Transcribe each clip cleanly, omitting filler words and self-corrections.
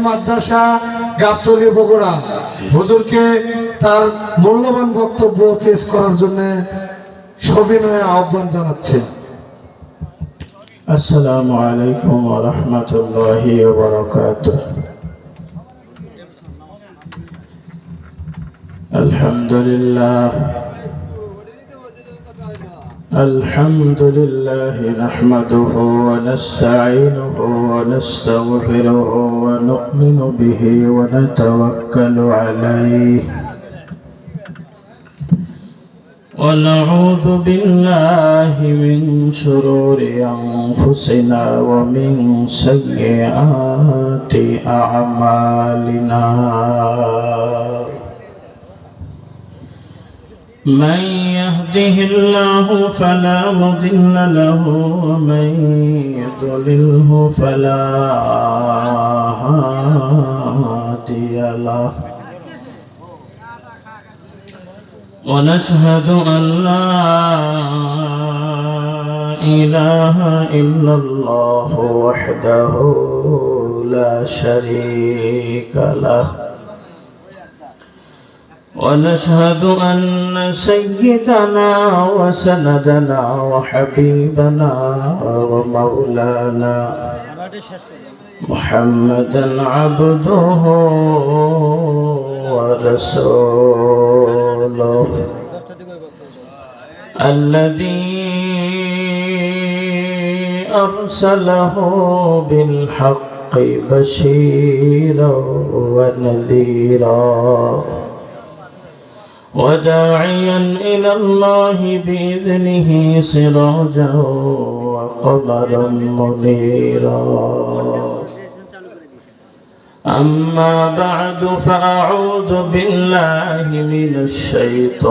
মাদ্রাসা গাবতলী বগুড়া হুজুরকে তার মূল্যবান বক্তব্য পেশ করার জন্য সবিনয়ে আহ্বান জানাচ্ছে। আসসালামু আলাইকুম ওয়া রাহমাতুল্লাহি ওয়া বারাকাতুহু। আলহামদুলিল্লাহ নাহমাদুহু ওয়া নাস্তাঈনুহু ওয়া নাস্তাগফিরুহু ওয়া নু'মিনু বিহি ওয়া নাতাওয়াক্কালু আলাইহি ونعوذ بالله من شرور أنفسنا ومن سيئات أعمالنا من يهده الله فلا مضل له ومن يضلله فلا هادي له ونشهد أن لا إله إلا الله وحده لا شريك له ونشهد أن سيدنا وسندنا وحبيبنا ومولانا محمدا عبده ورسوله الذي أرسله بالحق بشيرا ونذيرا وداعيا إلى الله بإذنه سراجا وقمرا منيرا أما بعد فأعوذ بالله من الشيطان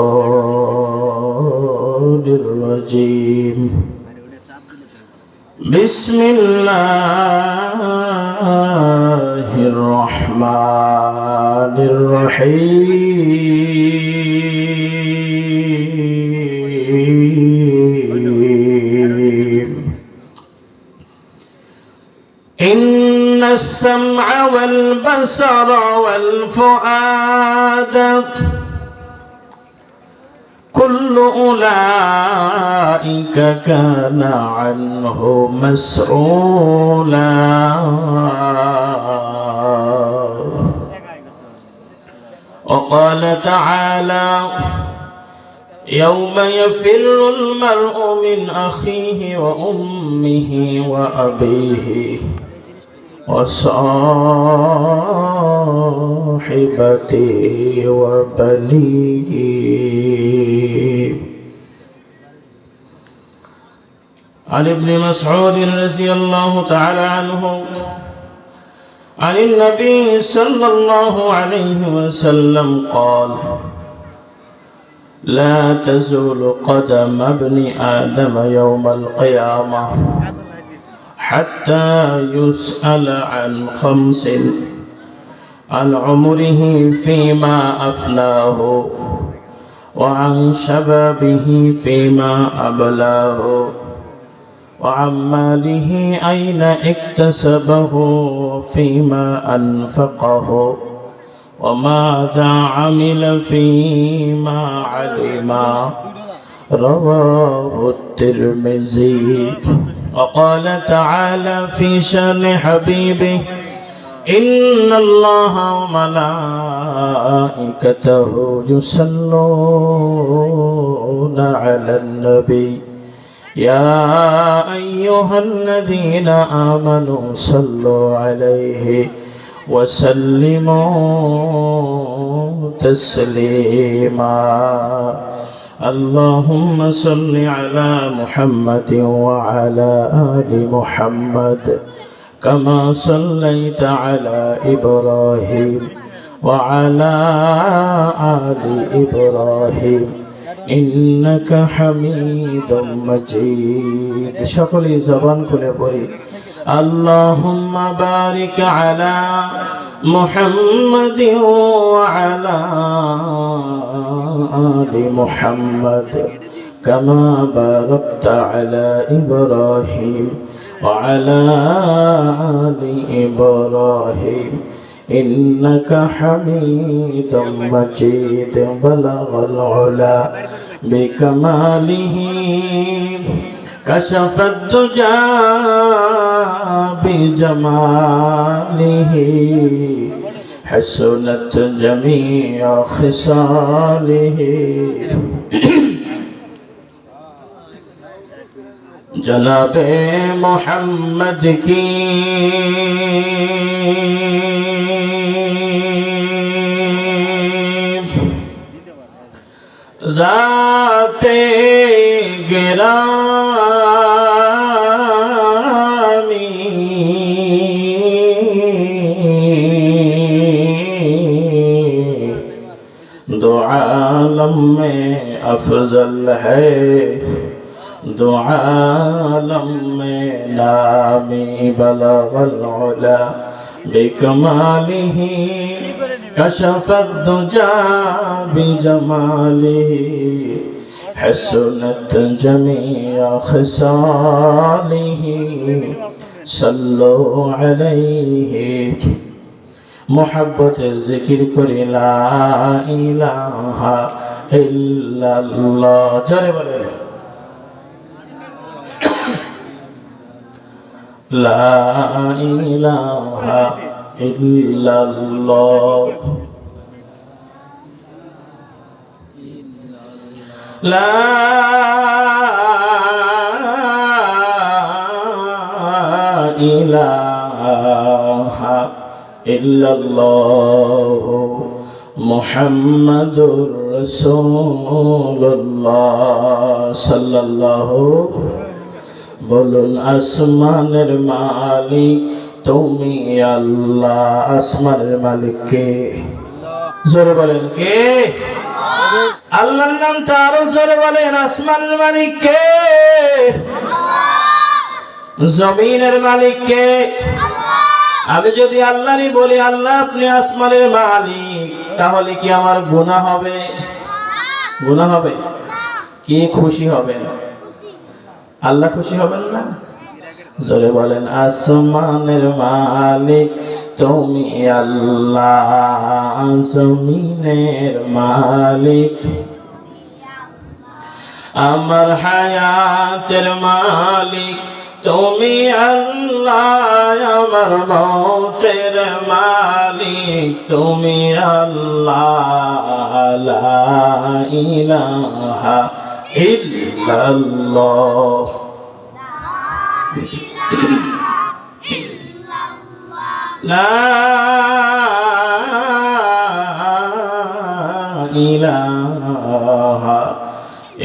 الرجيم بسم الله الرحمن الرحيم إن السمع والبصر والفؤاد كل أولئك كان عنه مسؤولا وقال تعالى يوم يفر المرء من أخيه وأمه وأبيه وصاحبته وبنيه عن ابن مسعود رضي الله تعالى عنه عن النبي صلى الله عليه وسلم قال لا تزول قدم ابن آدم يوم القيامة حتى يسأل عن خمس عن عمره فيما أفناه وعن شبابه فيما أبلاه وعن ماله أين اكتسبه فيما أنفقه وماذا عمل فيما علم رواه الترمذي وقال تعالى في شأن حبيبه إن الله وملائكته يصلون على النبي يا أيها الذين آمنوا صلوا عليه وسلموا تسليما اللهم صل على محمد وعلى آل محمد كما صليت على إبراهيم وعلى آل إبراهيم إنك حميد مجيد شكلي زبان كل بري اللهم بارك على محمد وعلى آل محمد كما باركت على إبراهيم وعلى آل إبراهيم إنك حميد مجيد بلغ العلا بكماله كشف الدجى بجماله حسنت جميع خصاله جناب محمد کی ذات گرامی دو عالم میں افضل ہے دو عالم میں نامی بلغ العلا بکمالہ کشف الدجى بجماله حسنت جميع خصاله صلوا عليه محبت ذکر کری لا الہ الا اللہ جرے بولے لا إله إلا الله لا إله إلا الله محمد رسول الله صلى الله বলুন আসমানের মালিক তুমি আল্লাহ আসমানের মালিক কে জোরে বলেন কে আল্লাহর নামটা আরো জোরে বলেন আসমানের মালিক কে জমিনের মালিক কে আমি যদি আল্লাহরই বলি আল্লাহ আপনি আসমানের মালিক তাহলে কি আমার গুনাহ হবে গুনাহ হবে কি খুশি হবে না আল্লাহ খুশি হবেন না জোরে বলেন আসমানের মালিক তুমি আল্লাহ জমিনের মালিক আমার হায়াতের মালিক তুমি আল্লাহ আমার মৌতের মালিক তুমি আল্লাহ লা ইলাহা ইল্লাল্লাহ লা ইলাহা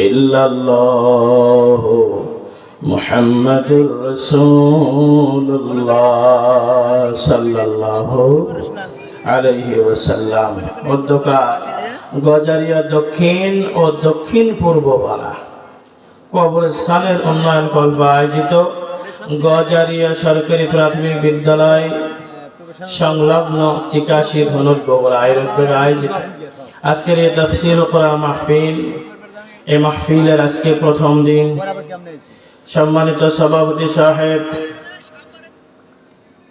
ইল্লাল্লাহ মুহাম্মাদুর রাসূলুল্লাহ সাল্লাল্লাহু আলাইহি ওয়াসাল্লাম মধ্যকার গজারিয়া দক্ষিণ ও দক্ষিণ পূর্ব পাড়া কবরস্থানের উন্নয়ন কল্প আয়োজিত গজারিয়া সরকারি প্রাথমিক বিদ্যালয় সংলগ্ন ৮৩ ধনুট বগুড়া আয়োজিত আজকের এই তাফসীর কোরআন মাহফিল এই মাহফিলের আজকে প্রথম দিন সম্মানিত সভাপতি সাহেব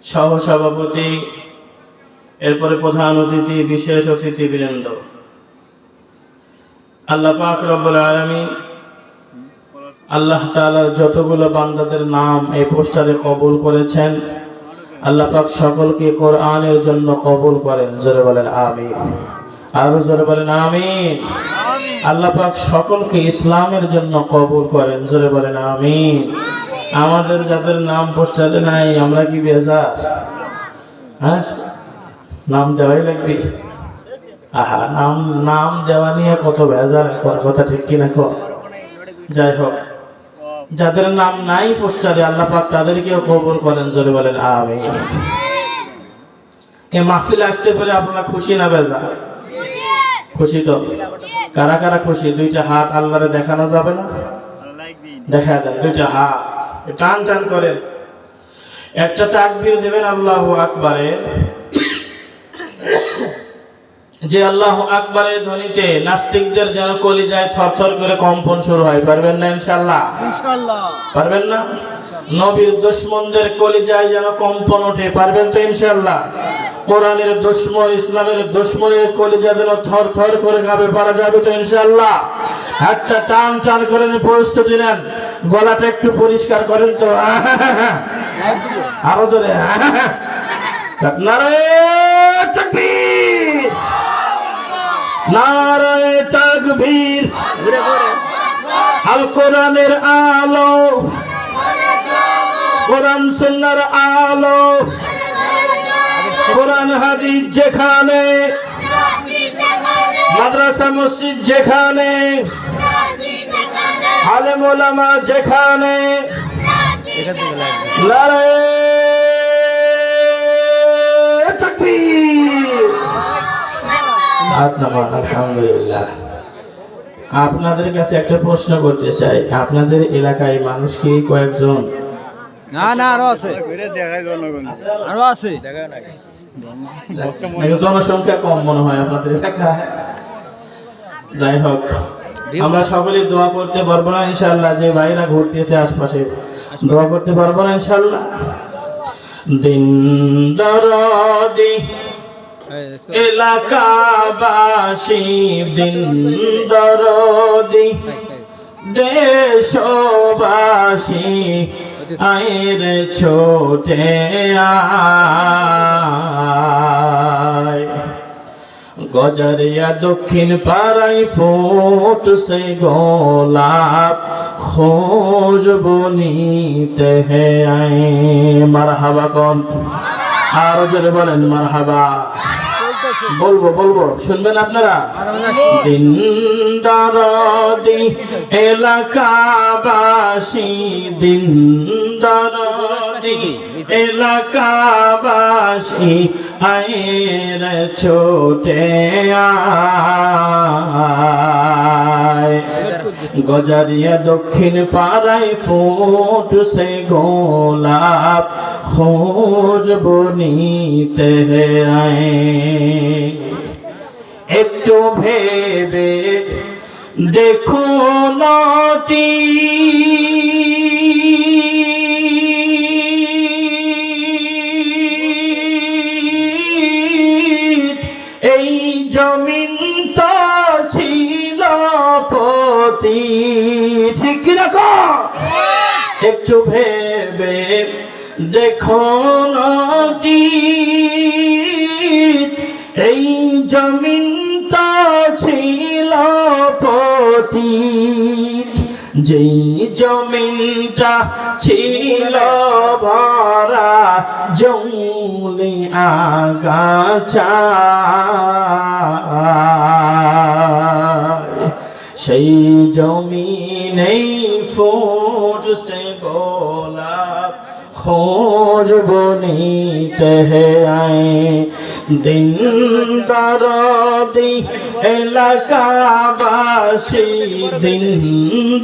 সহ সভাপতি এরপরে প্রধান অতিথি বিশেষ অতিথিবৃন্দ আল্লাহ পাক রব্বুল আলামিন আল্লাহ তাআলার যতগুলো বান্দাদের নাম এই পোস্টারে কবুল করেছেন আল্লাহ পাক সকলকে কোরআনের জন্য কবুল করেন জোরে বলেন আমিন আরো জোরে বলেন আমিন আল্লাহ পাক সকলকে ইসলামের জন্য কবুল করেন জোরে বলেন আমিন আমাদের যাদের নাম পোস্টারে নাই আমরা কি বেজার হ্যাঁ নাম দেওয়াই লাগবে আহা নাম দেওয়া নিয়ে কত ভেজাল কথা ঠিক কিনা কর যাই হোক যাদের নাম নাই পোস্টারে আল্লাহ পাক তাদেরকেও কবুল করেন জোরে বলেন আমিন এই মাহফিলে আসতে পেরে আপনারা খুশি না বেজার খুশি তো কারা কারা খুশি দুইটা হাত আল্লাহরে দেখানো যাবে না দেখা দেন দুইটা হাত টান টান করেন একটা তাকবীর দেবেন আল্লাহু আকবারে যে আল্লাহু আকবারের ধ্বনিতে নাস্তিকদের যেন কলিজায় থরথর করে কম্পন শুরু হয়। পারবেন না ইনশাআল্লাহ? ইনশাআল্লাহ পারবেন না? নবীর দুশমনদের কলিজায় যেন কম্পন ওঠে। পারবেন তো ইনশাআল্লাহ? কোরআনের দুশমন, ইসলামের দুশমনের কলিজা যেন থরথর করে কাঁপে। পারা যাবে তো ইনশাআল্লাহ? একটা টান টান করে প্রস্তুতি নেন। গলাটা একটু পরিষ্কার করেন তো। আরো জোরে। নারায়ে তাকবীর, নারায়ে তাকবীর। আল কোরআনের আলো, কোরআন সুন্নাহর আলো, কোরআন হাদিস যেখানে, মাদ্রাসা মসজিদ যেখানে, আলেম ওলামা যেখানে, নারায়ে তাকবীর। আলহামদুলিল্লাহ। আপনাদের কাছে একটা প্রশ্ন করতে চাই, আপনাদের এলাকায় মানুষ কি কয়েকজন? না না, আরো আছে, আরো আছে। জনসংখ্যা কম মনে হয় আপনাদের এলাকায়। যাই হোক, আমরা সকলে দোয়া করতে পারবো না ইনশাআল্লাহ? যে ভাইরা ঘুরতেছে আশপাশে, দোয়া করতে পারবো না ইনশাআল্লাহ? দিন দরদি এলাকাবাসী, দিন দরদি দেশবাসী, আয়ের ছোটে আয়। গজারিয়া দক্ষিণ পাড়ায় ফুটছে গোলাপ, খুশবু নিতে হে আয়। মারহাবা কোন? আরো জোরে বলেন মারহাবা। বলবো বলবো, শুনবেন আপনারা? দিন দরদি এলাকাবাসী, দিন দরদি এলাকাবাসী, আয়ের ছোটে আয়। গজারিয়া দক্ষিণ পাড়ায় ফুটছে গোলাপ, খুশবু নিতে আয়। একটু ভেবে দেখুন এই জমিন তো ছিল পতি, ঠিক রাখো। একটু ভেবে দেখুন এই জমিন তো ছিল পতিত, যেই জমিনটা ছিল ভরা জঙ্গলি আগাছা, সেই জমিনেই ফুটছে গোলাপ, খুশবু নিতে আয়। দিন দরদি এলাকাবাসী, দিন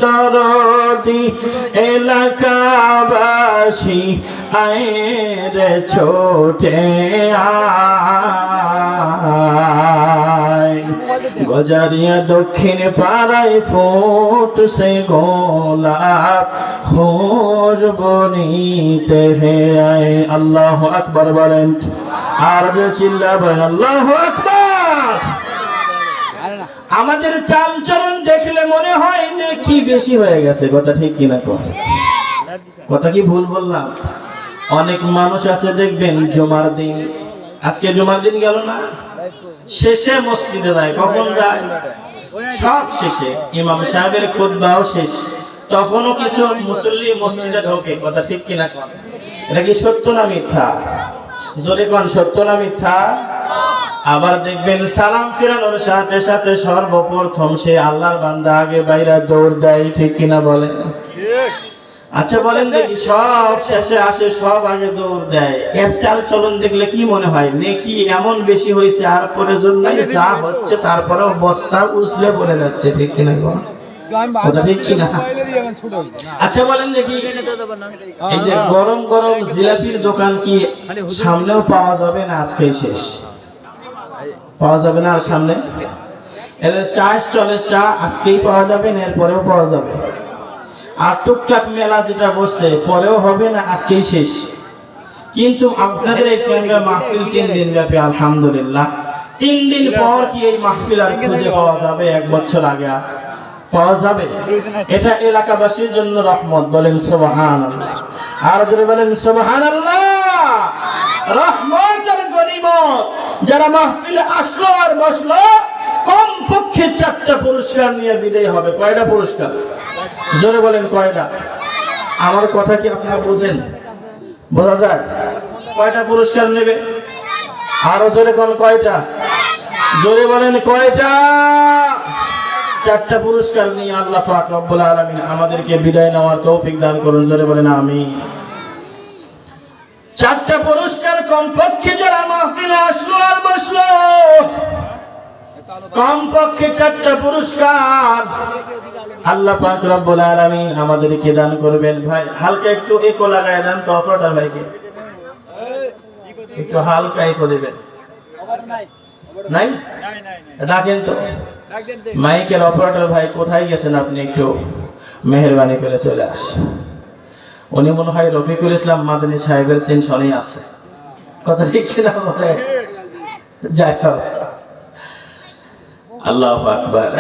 দরদি এলাকাবাসী, আয়ের ছোটে আয়। গজারিয়া দক্ষিণ পাড়ায় ফুটছে গোলাপ, খুশবু নিতে আয়। আল্লাহু আকবার বলেন, আর যে চিল্লা বলেন আল্লাহু আকবার। আমাদের চাল চলন দেখলে মনে হয় নেকি বেশি হয়ে গেছে, কথা ঠিক কিনা? কথা কি ভুল বললাম? অনেক মানুষ আছে দেখবেন জুমার দিন, আজকে জুমার দিন গেল না, শেষে মসজিদে যায়। কখন যায়? সব শেষে। ইমাম সাহেবের খুতবাও শেষ, তখনও কিছু মুসল্লি মসজিদে ঢোকে। কথা ঠিক কিনা? এটা কি সত্য না মিথ্যা? জোরে কোন, সত্য না মিথ্যা? আবার দেখবেন সালাম ফিরানোর সাথে সাথে সর্বপ্রথম সে আল্লাহর বান্দা আগে বাইরে দৌড় দেয়, ঠিক কিনা বলেন? আচ্ছা বলেন দেখি, সব শেষে আসে, সব আগে দৌড় দেয়। এর চাল চলন দেখলে কি মনে হয় নেকি এমন বেশি হয়েছে? আর পরে জন্য যা হচ্ছে তারপরেও বস্তা উছলে পড়ে যাচ্ছে, ঠিক কিনা? কথা ঠিক কিনা? আচ্ছা বলেন দেখি, এই যে গরম গরম জিলাপির দোকান কি সামনেও পাওয়া যাবে না আজকে শেষ? পাওয়া যাবে না আর সামনে এদের চা স্টলে চা আজকেই পাওয়া যাবে না এরপরেও পাওয়া যাবে আর টুকটাক মেলা যেটা বসছে পরেও হবে না আজকেই শেষ কিন্তু আপনাদের এই কেন্দ্রের মাহফিল 3 দিন ব্যাপী আলহামদুলিল্লাহ 3 দিন পর কি এই মাহফিল আর খুঁজে পাওয়া যাবে 1 বছর আগে পাওয়া যাবে এটা এলাকাবাসীর জন্য রহমত বলেন সুবহানাল্লাহ আর যারা বলেন সুবহানাল্লাহ রহমত আর গনিমত যারা মাহফিলে আসলো আর বসলো কমপক্ষে 4টা পুরস্কার নিয়ে বিদায় হবে কয়টা পুরস্কার জোরে বলেন কয়টা আমার কথা কি আপনারা বুঝেন বোঝা যায় কয়টা পুরস্কার নেবে আরো জোরে কোন কয়টা জোরে বলেন কয়টা 4টা পুরস্কার নিয়ে আল্লাহ পাক রব্বুল আলামিন আমাদেরকে বিদায় নেওয়ার তৌফিক দান করুন জোরে বলেন আমিন 4টা পুরস্কার কমপক্ষে যারা মাহফিলে আসলো আর বসলো কমপক্ষে 4টা পুরস্কার আল্লাহ পাক রব্বুল আলামিন আমাদেরকে দান করবেন ভাই হালকা একটু ইকো লাগায় দেন তো অপারেটর ভাইকে একটু হালকা ইকো দিবেন নাই ডাকেন তো মাইকের অপারেটর ভাই কোথায় গেছেন আপনি একটু মেহেরবানি করে চলে আসেন উনি মনে হয় রফিকুল ইসলাম মাদানী সাহেবের টেনশনই আছে কথা ঠিক কিনা বলে যাই হোক আল্লাহু আকবার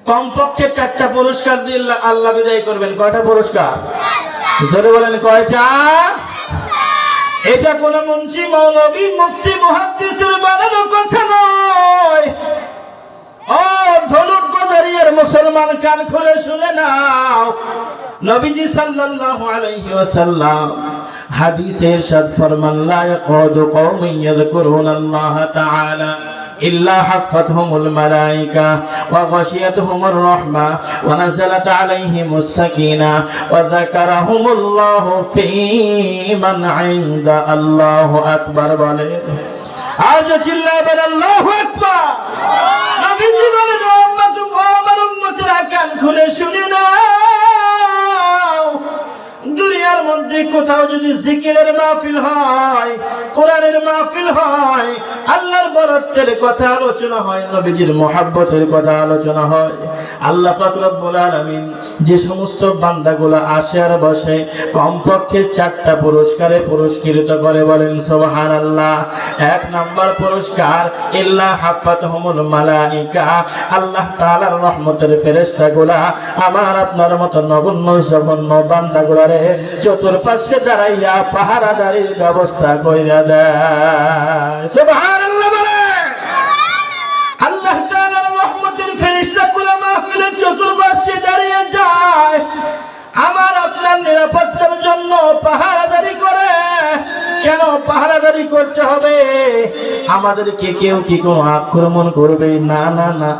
কমপক্ষে 4টা পুরস্কার দিয়ে আল্লাহ বিদায় করবেন কয়টা পুরস্কার জোরে বলেন কয়টা এটা কোন মুন্সি মৌলভী মুফতি মুহাদ্দিসের বানানো কথা নয় ও ধলুট গজারিয়ার মুসলমান কান খুলে শুনে নাও নবীজি সাল্লাল্লাহু আলাইহি ওয়াসাল্লাম হাদিসে ইরশাদ ফরমান লা ইয়াকুদু কওমুন ইয়াযকুরুনাল্লাহ তাআলা إلا حفتهم الملائكة وغشيتهم الرحمة ونزلت عليهم السكينة وذكرهم الله في من عند الله أكبر বলে আর যে চিল্লাবেন আল্লাহু আকবার নবীজি বলেন আমার উম্মতেরা কান খুলে শুনে নাও দুনিয়ার মধ্যে কোথাও যদি জিকিরের মাহফিল হয় কোরআনের মাহফিল হয় আল্লাহর বরত্বের কথা আলোচনা হয় নবীজির মুহাব্বতের কথা আলোচনা হয় আল্লাহ পাক রব্বুল আলামিন যে সমস্ত বান্দাগুলো আসে আর বসে কমপক্ষে 4টা পুরস্কারে পুরস্কৃত করে বলেন সুবহানাল্লাহ 1 নাম্বার পুরস্কার ইল্লা হাফাতহুমুল মালাইকা আল্লাহ তাআলার রহমতের ফেরেশতাগুলা আমার আপনার মত নগণ্য জঘন্য বান্দাগুলারে চতুর্পাশে দাঁড়াইয়া পাহারাদারির ব্যবস্থা কইরা দেয় সুবহানাল্লাহ বলে আল্লাহ তাআলার রহমতের ফেরেশতাগুলো মাহফিলের চতুর্পাশে দাঁড়িয়ে যায় আমার আপনার নিরাপত্তার জন্য পাহারাদারি করে কেন পাহারাদারি করতে হবে আমাদেরকে কেউ কি কোনো আক্রমণ করবে না না না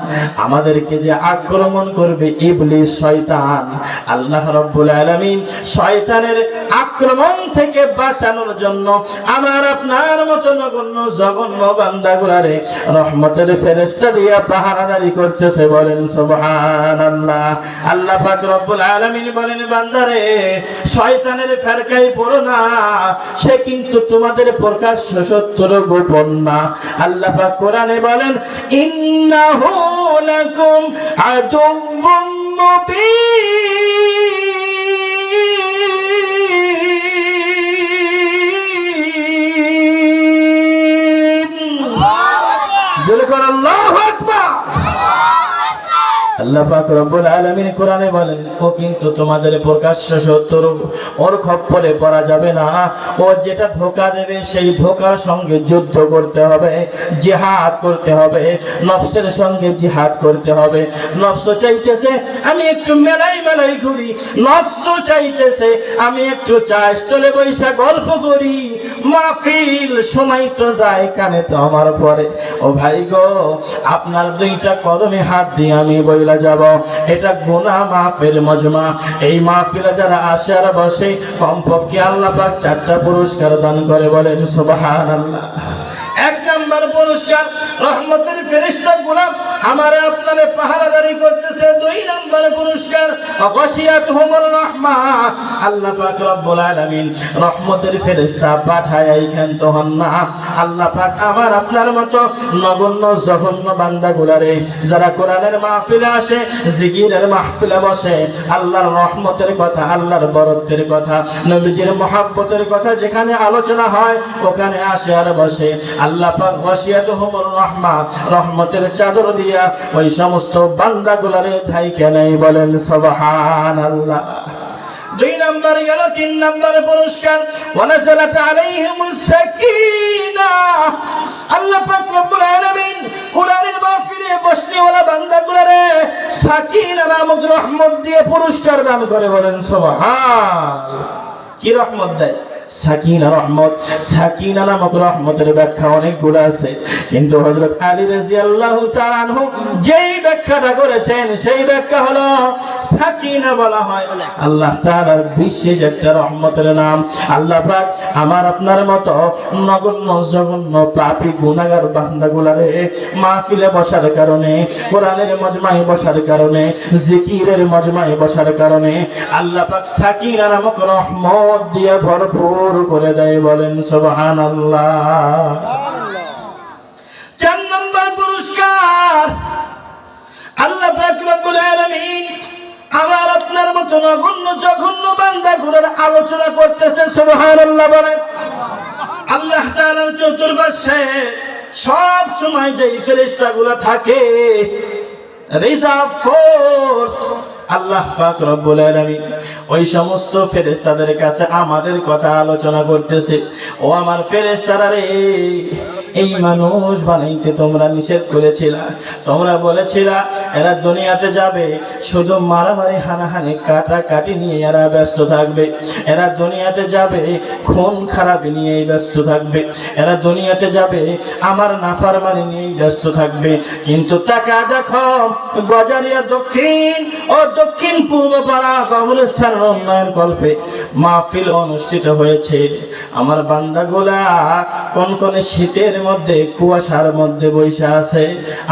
আমাদেরকে যে আক্রমণ করবে ইবলিস শয়তান আল্লাহ রাব্বুল আলামিন শয়তানের আক্রমণ থেকে বাঁচানোর জন্য আমার আপনার মতো নগণ্য জঘন্য বান্দাগুলারে রহমতের ফেরেশতা দিয়ে পাহারাদারি করতেছে বলেন সুবহানাল্লাহ আল্লাহ পাক রব্বুল আলামিন বলেন বান্দারে শয়তানের ফেরকায় পড়ো না সে কিন্তু তোমাদের প্রকাশ্য শত্রু গোপন না আল্লাহ পাক কোরআনে বলেন ইন্নাহু লাকুম আদুউম মুবিন জোরে করে আল্লাহু আকবার আল্লাহ পাক রব্বুল আলামিন কোরআনে বলেন ও কিন্তু তোমাদের প্রকাশ্য শত্রু ওর খপ্পরে পড়া যাবে না ও যেটা ধোঁকা দেবে সেই ধোঁকার সঙ্গে যুদ্ধ করতে হবে জিহাদ করতে হবে নফসের সঙ্গে জিহাদ করতে হবে নফস চাইতেছে আমি একটু মেলাই ঘুরি নফস চাইতেছে আমি একটু চা স্টলে বৈশা গল্প করি মাহফিল সময় তো যায় কানে তো আমার পরে ও ভাই গো আপনার 2টা কদমে হাত দিয়ে আমি বইলা যাব এটা গুনাহ মাহফিল মজমা এই মাহফিলে যারা আসে আর বসে কমপক্ষে আল্লাহ পাক 4টা পুরস্কার দান করে বলেন সুবহানাল্লাহ 1 নাম্বার পুরস্কার, রহমতের ফেরেশতাগুলো আমারে আপনারে পাহারাদারি করতেছে। 2 নম্বরে পুরস্কার গাশিয়াতুহুমুর রাহমা, আল্লাহ পাক রব্বুল আলামিন রহমতের ফেরেশতা পাঠায় ক্ষান্ত হন না। আল্লাহ পাক আমার আপনার মতো নগণ্য জঘন্য বান্দাগুলারে যারা কোরআনের মাহফিলে আসে, জিকিরের মাহফিলে বসে, আল্লাহর রহমতের কথা, আল্লাহর বরকতের কথা, নবীজির মহব্বতের কথা যেখানে আলোচনা হয় ওখানে আসে আর বসে। আল্লাহ পাক গাশিয়াতুহুমুর রাহমা, রহমতের চাদর দিয়া ওই সমস্ত বান্দাগুলারে ঢাইকা নেয়, বলেন সুবহানাল্লাহ। 2 নম্বর গেল। 3 নম্বরে পুরস্কার ওয়ানাজালাত আলাইহিমুস সাকিনাহ, আল্লাহ পাক রব্বুল আলামিন কোরআনের মাহফিলে বসতে ওলা বান্দাগুলোরে সাকিনা নামক রহমত দিয়ে পুরস্কার দান করে, বলেন সুবহান। কি রহমত দেয়? সাকিনা রহমত। সাকিনা নামক রহমতের ব্যাখ্যা অনেকগুলো আছে, কিন্তু হযরত আলী রাদিয়াল্লাহু তাআলা আনহু যেই ব্যাখ্যাটা করেছেন সেই ব্যাখ্যা হলো সাকিনা বলা হয় আল্লাহ তাআলার বিশেষ একটা রহমতের নাম। আল্লাহ পাক আমার আপনার মতো নগণ্য জঘন্য পাপী গুনাহগার বান্দাগুলারে মাহফিলে বসার কারণে, কোরআনের মজমায় বসার কারণে, জিকিরের মজমায় বসার কারণে আল্লাহ পাক সাকিনা নামক রহমত দিয়ে ভরপুর করে দেয়, বলেন সুবহানাল্লাহ। 4 নম্বর পুরস্কার আল্লাহ পাক রব্বুল আলামিন আমার আপনার মতো নগণ্য জঘন্য বান্দাগুলোর আলোচনা করতেছে, সুবহানাল্লাহ বলেন। আল্লাহ তাআলার চতুর্পাশে সব সময় যেই ফেরেশতাগুলো থাকে, রিজার্ভ ফোর্স, আল্লাহ পাক রব্বুল আলামিন ওই সমস্ত ফেরেশতাদের কাছে আমাদের কথা আলোচনা করতেছে। ও আমার ফেরেশতারা রে, এই মানুষ বানাইতে তোমরা নিষেধ করেছিলা, তোমরা বলেছিলা এরা দুনিয়াতে যাবে শুধু মারামারি হানাহানি কাটাকাটি নিয়ে এরা ব্যস্ত থাকবে, এরা দুনিয়াতে যাবে খুন খারাপি নিয়েই ব্যস্ত থাকবে, এরা দুনিয়াতে যাবে আমার নাফরমানি নিয়েই ব্যস্ত থাকবে। কিন্তু টাকা দেখো গজারিয়া দক্ষিণ ও দক্ষিণ পূর্ব পাড়া কবরস্থান উন্নয়ন কল্পে মাহফিল অনুষ্ঠিত হয়েছে। আমার বান্দাগুলা কনকনে শীতের মধ্যে কুয়াশার মধ্যে বসে আছে।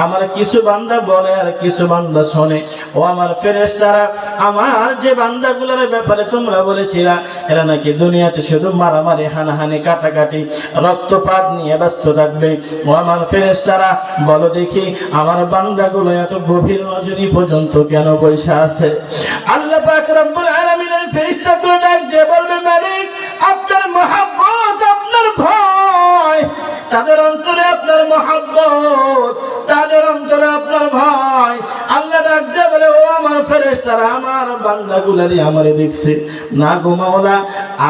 আমার কিছু বান্দা বলে আর কিছু বান্দা শোনে। ও আমার ফেরেশতারা, আমার যে বান্দাগুলোর ব্যাপারে তোমরা বলেছিলা এরা নাকি দুনিয়াতে শুধু মারামারি হানাহানি কাটাকাটি রক্তপাত নিয়ে ব্যস্ত থাকবে, ও আমার ফেরেশতারা বলো দেখি আমার বান্দাগুলো এত গভীর রজনী পর্যন্ত কেন বসে আছে? আল্লাহ পাক রব্বুল আলামিনের ফেরেশতাগুলো ডাক দিয়ে বলবে, মালিক আপনার মহব্বত, আপনার ভয়, তাদের অন্তরে আপনার মহব্বত, তাদের অন্তরে আপনার ভয়। আল্লাহ ডাক দিয়ে বলে, ও আমার ফেরেশতারা, আমার বান্দাগুলারই আমারে দেখছে না গো মাওলা,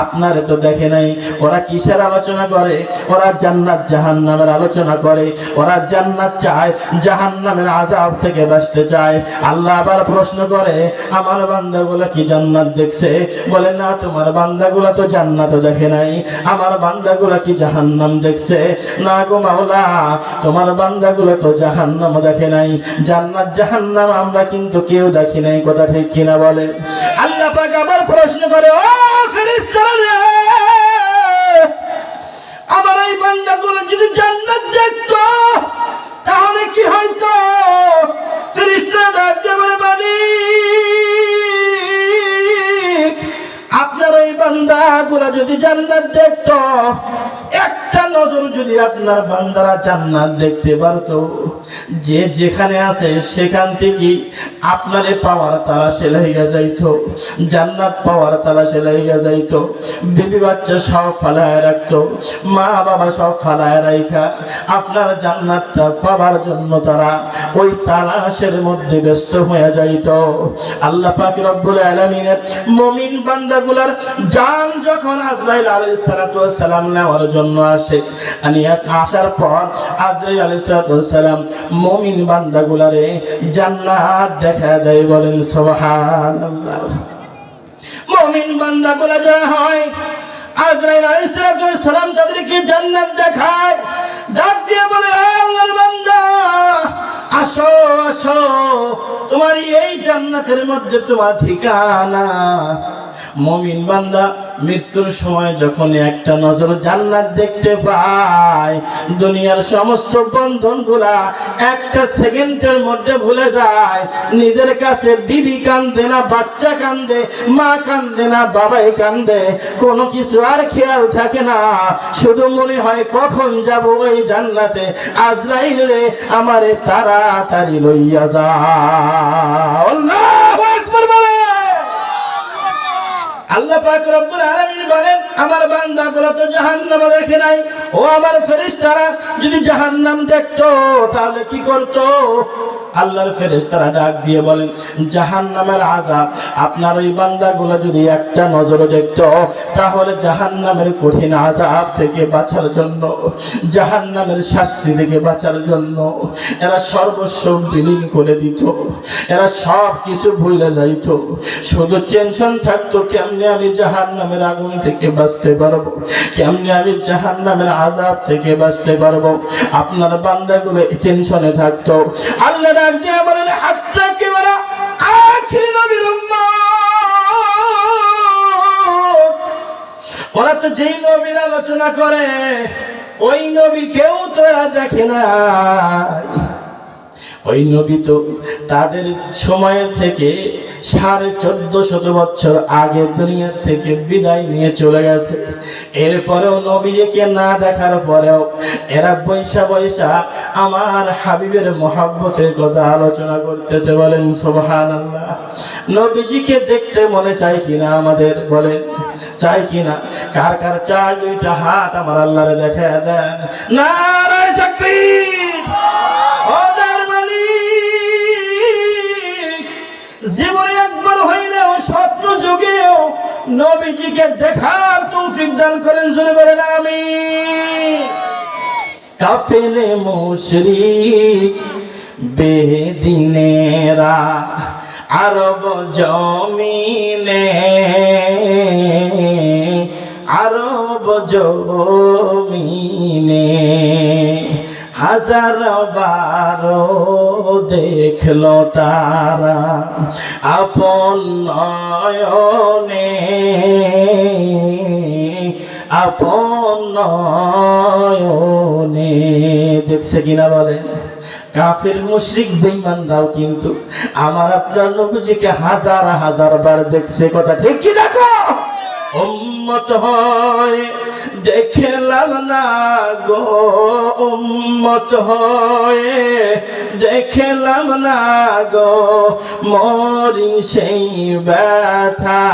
আপনারে তো দেখে নাই। ওরা কিসের আলোচনা করে? ওরা জান্নাত জাহান্নামের আলোচনা করে। ওরা জান্নাত চায়, জাহান্নামের আযাব থেকে বাঁচতে চায়। আল্লাহ আবার প্রশ্ন করে, আমার বান্দাগুলা কি জান্নাত দেখছে? বলে না, তোমার বান্দাগুলা তো জান্নাত দেখে নাই। আমার বান্দাগুলা কি জাহান্নাম দেখছে? না গো মাওলা, তোমার বান্দাগুলা তো জাহান্নাম দেখে নাই। জান্নাত জাহান্নাম আমরা কিন্তু কেউ দেখি নাই, কথা ঠিক কিনা বলে? আল্লাহ পাক আবার প্রশ্ন করে, ও ফেরেশতারা, আমার এই বান্দাগুলো যদি জান্নাত দেখতো তাহলে কি হইতো? ফেরেশতারা ডাক দিয়ে বলে, মালিক আপনার এই বান্দাগুলো যদি জান্নাত দেখতো, একটা নজর যদি আপনার বান্দারা জান্নাত দেখতে পারতো, যে যেখানে আছে সেখান থেকে আপনারে পাওয়ার তালাশে লাগিয়ে যাইতো, জান্নাত পাওয়ার তালাশে লাগিয়ে যাইতো। বেবি বাচ্চা সব ফালায় রাখতো, মা বাবা সব ফালায় রাখা আপনার জান্নাতটা পাওয়ার জন্য তারা ওই তালাশের মধ্যে ব্যস্ত হয়ে যাইতো। আল্লাহ পাক রব্বুল আলামিনের মুমিন বান্দাগুলার জান যখন আজরাইল আলাইহিস সালাতু ওয়াস সালাম নেওয়ার জন্য আসে, আসার পর আজরাইল আলাইহিস সালাতু ওয়াস সালাম মুমিন বান্দাগুলারে জান্নাত দেখা দেয়, বলেন সুবহানাল্লাহ। মুমিন বান্দাগুলা যা হয়, আজরাইল আলাইহিস সালাতু ওয়াস সালাম তাদেরকে জান্নাত দেখায়, ডাক দিয়ে বলে, আল্লাহর বান্দা আসো আসো, তোমার এই জান্নাতের মধ্যে তোমার ঠিকানা। মুমিন বান্দা মৃত্যুর সময় যখন একটা নজর জান্নাত দেখতে পায়, দুনিয়ার সমস্ত বন্ধনগুলা একটা সেকেন্ডের মধ্যে ভুলে যায়। নিজের কাছে বিবি কান্দে না, বাচ্চা কান্দে, মা কান্দে না, বাবাই কান্দে, কোনো কিছু আর খেয়াল থাকে না। শুধু মনে হয় কখন যাব ওই জান্নাতে, আজরাইল রে আমারে তাড়াতাড়ি লইয়া যা। আল্লাহু আকবার বলে। আল্লাহ পাক রব্বুল আলামিন বলেন, আমার বান্দাগুলো তো জাহান্নাম দেখে নাই। ও আমার ফেরেশতারা যদি জাহান্নাম দেখতো তাহলে কি করতো? আল্লাহর ফেরেশতারা ডাক দিয়ে বলেন, জাহান্নামের আযাব আপনার ওই বান্দাগুলো যদি একটা নজরে দেখতো তাহলে জাহান্নামের কঠিন আযাব থেকে বাঁচার জন্য, জাহান্নামের শাস্তি থেকে বাঁচার জন্য এরা সর্বস্ব বিলীন করে দিত, এরা সব কিছু ভুলে যাইত। শুধু টেনশন থাকতো, কেমনে আমি জাহান্নামের আগুন থেকে বাঁচতে পারবো, কেমনে আমি জাহান্নামের আযাব থেকে বাঁচতে পারবো। আপনার বান্দাগুলো টেনশনে থাকতো। আল্লাহ ডাক দিয়ে বলেন, আত্মা কি বলা আখির নবীর উম্মত, ওরা তো যেই নবীর আলোচনা করে ওই নবী কেউ তো এরা দেখে না। ওই নবী তো তাদের সময়ের থেকে 1450 বছর আগে দুনিয়ার থেকে বিদায় নিয়ে চলে গেছে। এরপরেও নবীকে না দেখার পরেও এরা বৈশা বৈশা আমার হাবিবের মহব্বতের কথা আলোচনা করতেছে। বলেন সুবহানাল্লাহ। নবীজিকে দেখতে মনে চায় কিনা আমাদের? বলেন চাই কিনা? কার কার চায়? দুইটা হাত আমার আল্লাহরে দেখায় দেন। নারায়ে তাকবীর। জীবনে একবার হইলেও স্বপ্ন যুগেও নবীজিকে দেখার তৌফিক দান করেন, জোরে বলেন আমিন। কাফেরে মুশরিক বেদিনেরা আরব জমিনে, আরব জমিনে হাজার বারো দেখলো তারা আপন নয়নে, আপন নয়নে। দেখছে কিনা বলেন? কাফির মুশরিক বেঈমানরাও কিন্তু আমার আপনার নবীজিকে হাজার হাজার বার দেখছে। কথা ঠিক কি? দেখো উম্মত হয় দেখলাম না গো, উম্মত হয়ে দেখলাম না গো, মরি সেই ব্যথায়।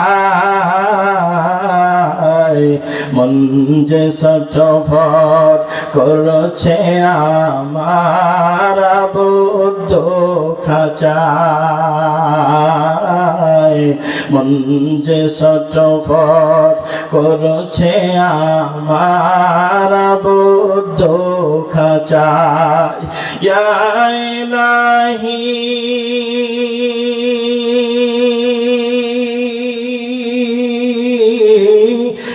মন যে ছটফট করছে আমার আবদ্ধ খাঁচায়, মন যে ছটফট করছে আমার আবদ্ধ খাঁচায়। ইয়া ইলাহি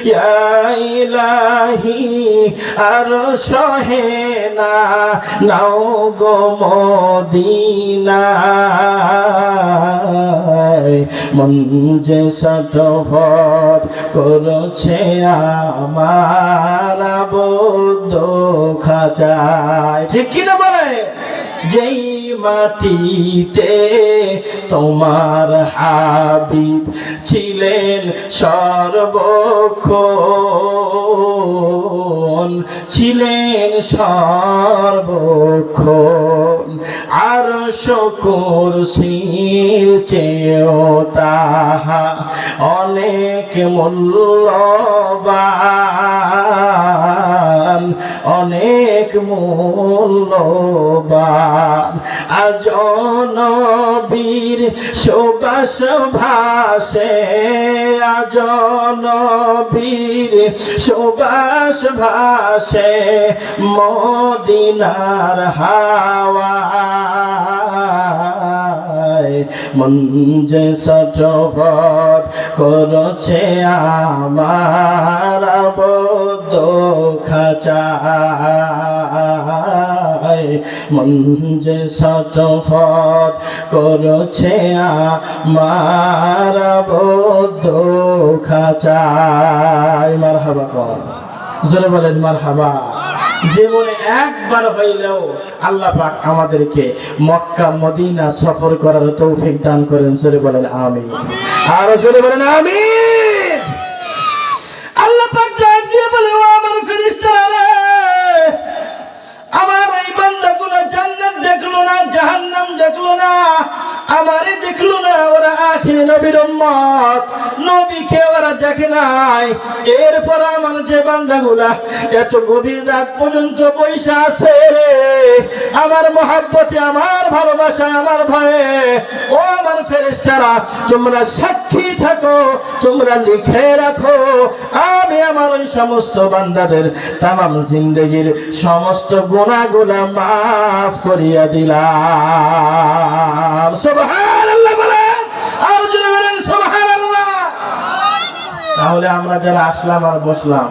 ইয়া ইলাহি আর সহে না নাও গো মদিনায়, মন যে ছটফট করছে আমার আবদ্ধ খাঁচায়। ঠিক কিনা বলে? যেই মাটিতে তোমার হাবিব ছিলেন সর্বক্ষণ, ছিলেন সর্বক্ষণ, আর কুরসির চেয়েও তাহা অনেক মূল্যবান, অনেক মূল্যবান। আজ নবীর সুবাস ভাসে, আজ নবীর সুবাস ভাসে মদিনার হাওয়ায়, মন যে ছটফট করছে আমার আবদ্ধ খাঁচায় মন যে ছটফট করছে আমার বদ্ধ খাঁচায়। মারহাবা কর, জোরে বলেন মারহাবা। জীবনে একবার হইলেও আল্লাহ পাক আমাদেরকে মক্কা মদিনা সফর করার তৌফিক দান করেন, জোরে বলেন আমিন। আর জোরে বলেন আমিন। আল্লাহ পাক ডাক দিয়ে বলে, ও আমার ফেরেশতারা রে, আমার এই বান্দাগুলো জান্নাত দেখলো না, জাহান্নাম দেখলো না, আমারে দেখলো না, ওরা আখিরি নবীর উম্মত, নবীকে ওরা দেখে নাই। এরপর আমার যে বান্দাগুলা এত গভীর রাত পর্যন্ত বৈশা আছে রে, আমার মহাব্বতে, আমার ভালোবাসায়, আমার ভয়ে, ও আমার ফেরেশতারা, তোমরা সাক্ষী থাকো, তোমরা লিখে রাখো, আমি আমার ওই সমস্ত বান্দাদের তামাম জিন্দেগির সমস্ত গুনাহগুলা মাফ করিয়া দিলাম। সুবহানাল্লাহ বলেন, আর জোরে বলেন সুবহানাল্লাহ। তাহলে আমরা যারা আসলাম আর বসলাম,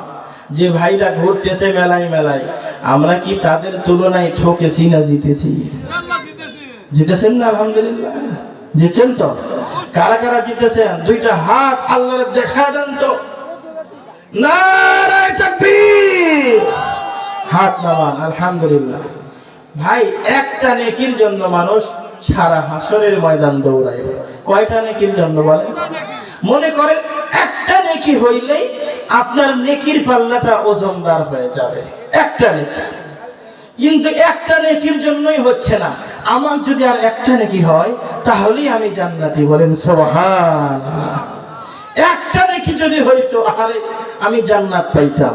যে ভাইরা ঘুরতেছে মেলায় মেলায়, আমরা কি তাদের তুলনায় ঠকেছি না জিতেছি? জিতেছেন না? আলহামদুলিল্লাহ জিতছেন তো। কারা কারা জিতেছেন? দুইটা হাত আল্লাহর দেখা দেন তো। নারায়ে তাকবীর, হাত নামান। আলহামদুলিল্লাহ। ভাই, একটা নেকির জন্য মানুষ সারা হাসরের ময়দান দৌড়ায়। কয়টা নেকির জন্য বলেন? মনে করেন একটা নেকি হইলেই আপনার নেকির পাল্লাটা ওজনদার হয়ে যাবে, একটা নেকি। কিন্তু একটা নেকির জন্যই হচ্ছে না। আমার যদি আর একটা নেকি হয় তাহলেই আমি জান্নাতি। বলেন সুবহানাল্লাহ। একটা নেকি যদি হইতো, আরে আমি জান্নাত পাইতাম।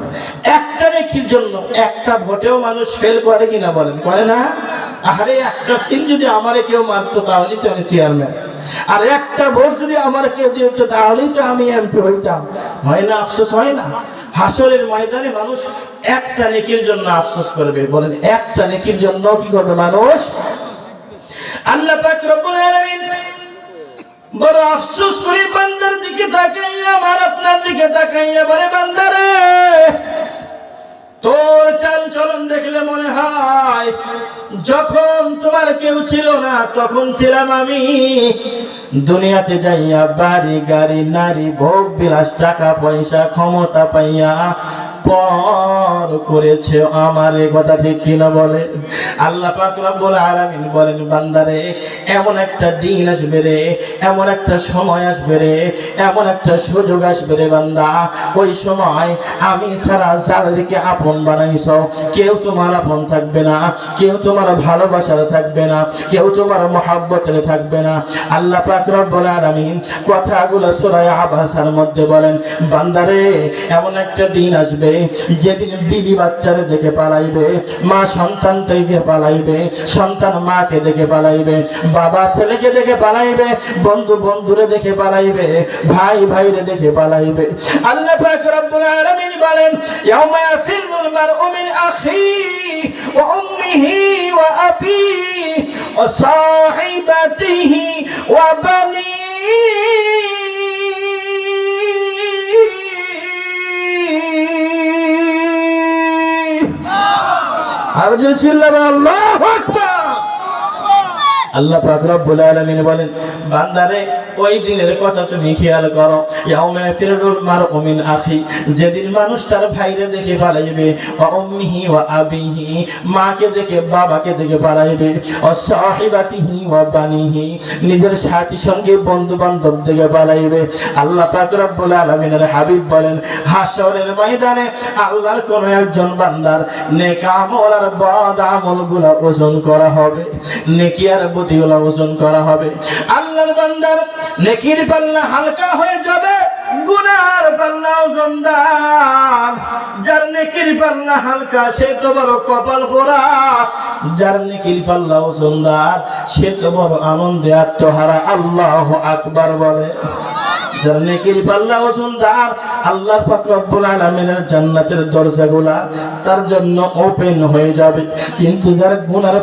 একটা নেকির জন্য একটা ভোটেও মানুষ ফেল করে কিনা বলেন? করে না? আরে একটা সিল যদি আমারে কেউ মারতো তাহলেই তো আমি চেয়ারম্যান, আর একটা ভোট যদি আমার কেউ দিত তাহলেই তো আমি এমপি হইতাম। হয় না? আফসোস হয় না? হাসরের ময়দানে মানুষ একটা নেকির জন্য আফসোস করবে। বলেন একটা নেকির জন্য কি করবে মানুষ? আল্লাহ পাক রব্বুল আলামিন বড় আফসোস করে বান্দার দিকে তাকাইয়া, আমার আপনার দিকে তাকাইয়া বলে, বান্দারে, তোর চাল চলন দেখলে মনে হয় যখন তোমার কেউ ছিল না তখন ছিলাম আমি। দুনিয়াতে যাইয়া বাড়ি গাড়ি নারী ভোগ বিলাস টাকা পয়সা ক্ষমতা পাইয়া পর করেছে আমার। এই কথা ঠিক কিনা বলে? আল্লাহ পাক রব্বুল আলামিন বলেন, বান্দারে, এমন একটা দিন আসবে রে, এমন একটা সময় আসবে রে, এমন একটা সুযোগ আসবে রে বান্দা, ওই সময় আমি সারা যাদেরকে আপন বানাইছো কেউ তোমার আপন থাকবে না, কেউ তোমার ভালোবাসার থাকবে না, কেউ তোমার মহব্বতের থাকবে না। আল্লাহ পাক রব্বুল আলামিন কথাগুলো সূরা আবাসার মধ্যে বলেন, বান্দারে, এমন একটা দিন আসবে যেদিন বিবি বাচ্চারে দেখে পালাইবে, মা সন্তান থেকে পালাইবে, সন্তান মাকে দেখে পালাইবে, বাবা ছেলেকে দেখে পালাইবে, বন্ধু বন্ধুরে দেখে পালাইবে, ভাই ভাইরে দেখে পালাইবে। আল্লাহ পাক রব্বুল আলামিন বলেন, ইয়াউমা ইয়াফিরুল মারউ মিন আখিহি ওয়া উম্মিহি ওয়া আবিহি ওয়া সাহিবাতিহি ওয়া বানিহি। আর যে চিল্লাবে আল্লাহু আকবার। আল্লাহ পাক রব্বুল আলামিন বলেন, বান্দারে, ওই দিনের কথা তুমি খেয়াল করো। ইয়াউমা ইয়াফিরুল মারউ মিন আখি, যেদিন মানুষ তার ভাইরে দেখে পালাইবে, ওয়া উম্মিহি ওয়া আবিহি, মাকে দেখে বাবাকে দেখে পালাইবে, ওয়া সাহিবাতিহি ওয়া বানিহি, নিজের সাথী সঙ্গে বন্ধু বান্ধব দেখে পালাইবে। আল্লাহ পাক রব্বুল আলামিনের হাবিব বলেন, হাসরের ময়দানে আল্লাহর কোন একজন বান্দার নেক আমল আর বদ আমলগুলো ওজন করা হবে, নেকি আর বদিগুলো ওজন করা হবে। আল্লাহর বান্দার নেকির পাল্লা হালকা হয়ে যাবে, গুনার পাল্লা ওজনদার। যার নেকির পাল্লা হালকা সে তো বড় কপাল পোড়া, যার নেকির পাল্লা ওজনদার সে তো বড় আনন্দে আত্মহারা। আল্লাহু আকবার বলে। যার নেকির পাল্লা ওজনদার, আল্লাহ পাক রব্বুল আলামিনের জান্নাতের দরজাগুলা তার জন্য ওপেন হয়ে যাবে। কিন্তু যার গুনার